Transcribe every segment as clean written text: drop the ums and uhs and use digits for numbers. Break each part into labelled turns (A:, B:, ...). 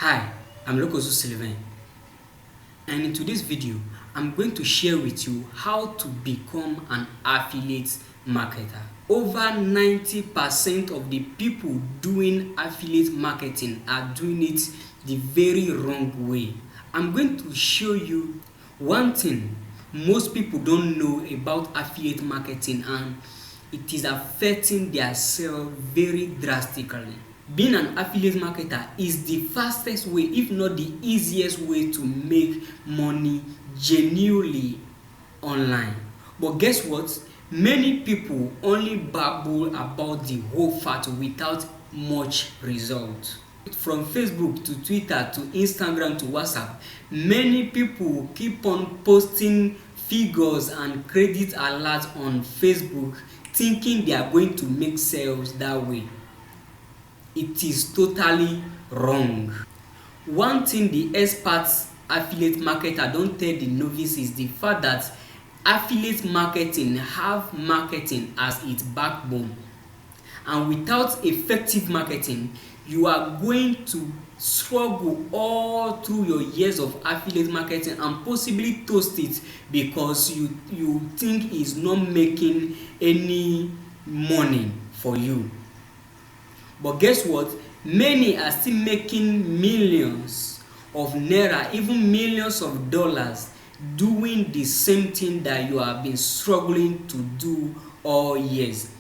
A: Hi, I'm Lokozu Sylvain, and in today's video, I'm going to share with you how to become an affiliate marketer. Over 90% of the people doing affiliate marketing are doing it the very wrong way. I'm going to show you one thing most people don't know about affiliate marketing, and it is affecting their sales very drastically. Being an affiliate marketer is the fastest way, if not the easiest way, to make money genuinely online. But guess what? Many people only babble about the whole fact without much result. From Facebook to Twitter to Instagram to WhatsApp, many people keep on posting figures and credit alerts on Facebook, thinking they are going to make sales that way. It is totally wrong. One thing the experts affiliate marketer don't tell the novice is the fact that affiliate marketing have marketing as its backbone, and without effective marketing you are going to struggle all through your years of affiliate marketing and possibly toast it because you think it's not making any money for you. But guess what? Many are still making millions of naira, even millions of dollars, doing the same thing that you have been struggling to do all years.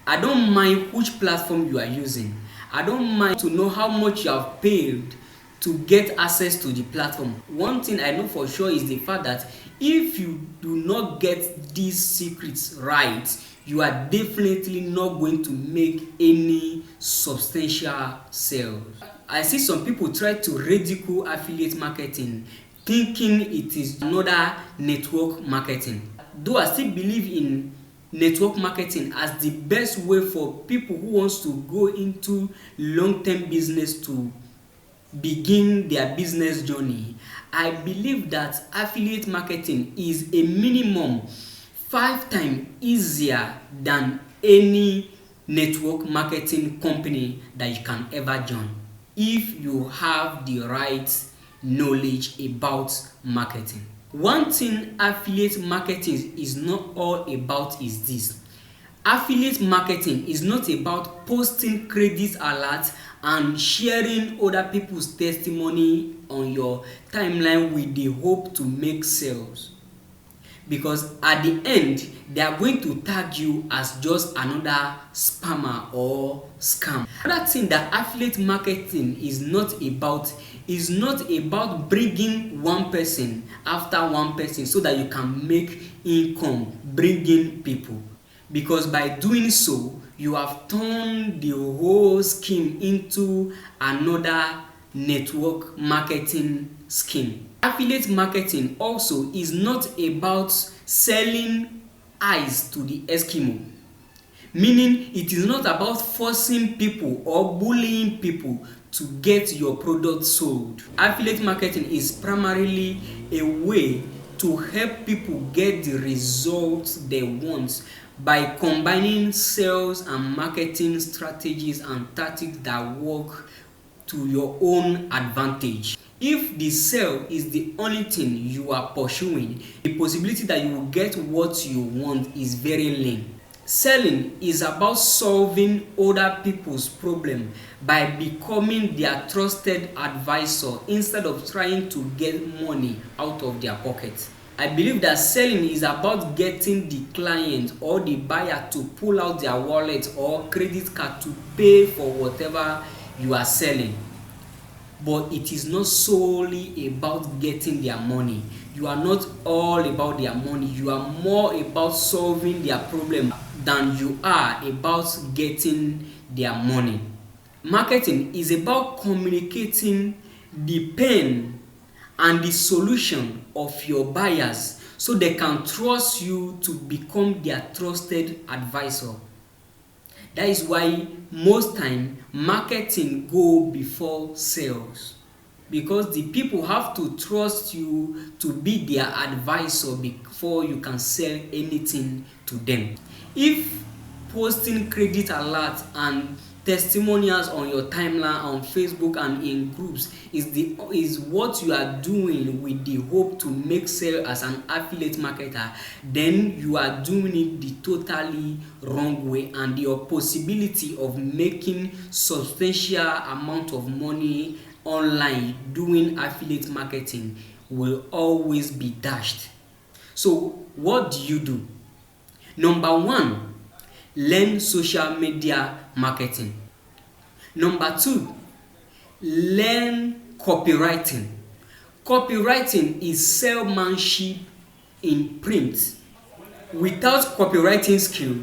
A: I don't mind which platform you are using. I don't mind to know how much you have paid to get access to the platform. One thing I know for sure is the fact that if you do not get these secrets right, you are definitely not going to make any substantial sales. I see some people try to ridicule affiliate marketing, thinking it is another network marketing. Though I still believe in network marketing as the best way for people who wants to go into long-term business to begin their business journey, I believe that affiliate marketing is a minimum 5 times easier than any network marketing company that you can ever join if you have the right knowledge about marketing. One thing affiliate marketing is not all about is this: affiliate marketing is not about posting credit alerts and sharing other people's testimony on your timeline with the hope to make sales, because at the end they are going to tag you as just another spammer or scam. Another thing that affiliate marketing is not about bringing one person after one person so that you can make income bringing people, because by doing so you have turned the whole scheme into another network marketing scheme. Affiliate marketing also is not about selling ice to the Eskimo, meaning it is not about forcing people or bullying people to get your product sold. Affiliate marketing is primarily a way to help people get the results they want by combining sales and marketing strategies and tactics that work to your own advantage. If the sale is the only thing you are pursuing, the possibility that you will get what you want is very lean. Selling is about solving other people's problem by becoming their trusted advisor instead of trying to get money out of their pocket. I believe that selling is about getting the client or the buyer to pull out their wallet or credit card to pay for whatever you are selling. But it is not solely about getting their money. You are not all about their money. You are more about solving their problem than you are about getting their money. Marketing is about communicating the pain and the solution of your buyers so they can trust you to become their trusted advisor. That is why most time marketing go before sales, because the people have to trust you to be their advisor before you can sell anything to them. If posting credit alert and testimonials on your timeline on Facebook and in groups is what you are doing with the hope to make sale as an affiliate marketer, then you are doing it the totally wrong way, and your possibility of making substantial amount of money online doing affiliate marketing will always be dashed. So what do? Number one, learn social media marketing. Number two, learn copywriting. Copywriting is salesmanship in print. Without copywriting skill,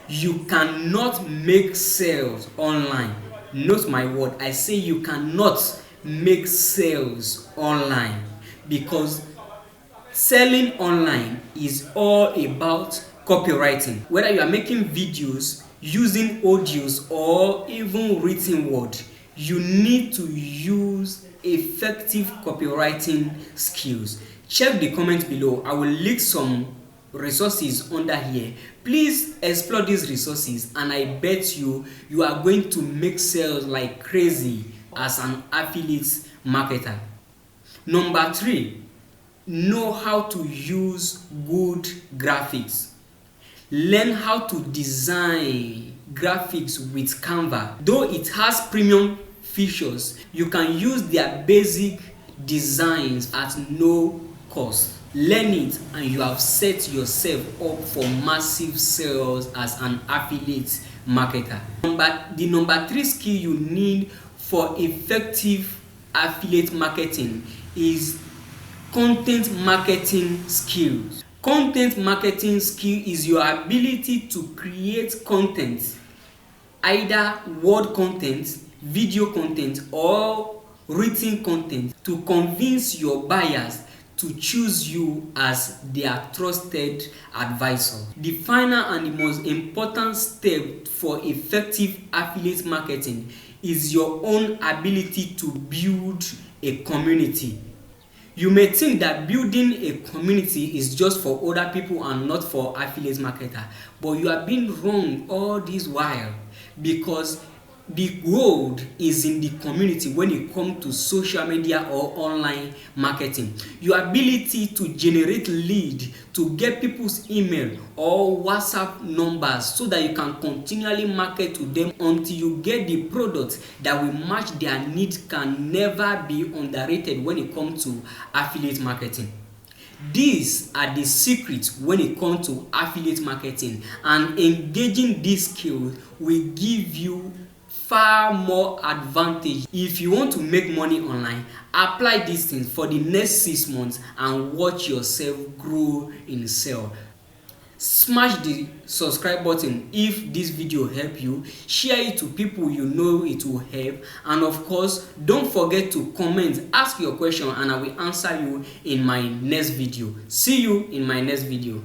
A: you cannot make sales online. Note my word, I say you cannot make sales online, because selling online is all about copywriting. Whether you are making videos, using audios, or even written word, you need to use effective copywriting skills. Check the comment below. I will link some resources under here. Please explore these resources, and I bet you are going to make sales like crazy as an affiliate marketer. Number three, know how to use good graphics. Learn how to design graphics with Canva. Though it has premium features, you can use their basic designs at no cost. Learn it and you have set yourself up for massive sales as an affiliate marketer. The number three skill you need for effective affiliate marketing is content marketing skills. Content marketing skill is your ability to create content, either word content, video content, or written content, to convince your buyers to choose you as their trusted advisor. The final and the most important step for effective affiliate marketing is your own ability to build a community. You may think that building a community is just for other people and not for affiliate marketer, but you have been wrong all this while, because the gold is in the community when it comes to social media or online marketing. Your ability to generate lead, to get people's email or WhatsApp numbers so that you can continually market to them until you get the product that will match their needs, can never be underrated when it comes to affiliate marketing. These are the secrets when it comes to affiliate marketing, and engaging these skills will give you far more advantage. If you want to make money online, apply these things for the next 6 months and watch yourself grow in sales. Smash the subscribe button if this video helped you. Share it to people you know it will help, and of course don't forget to comment, ask your question, and I will answer you in my next video. See you in my next video.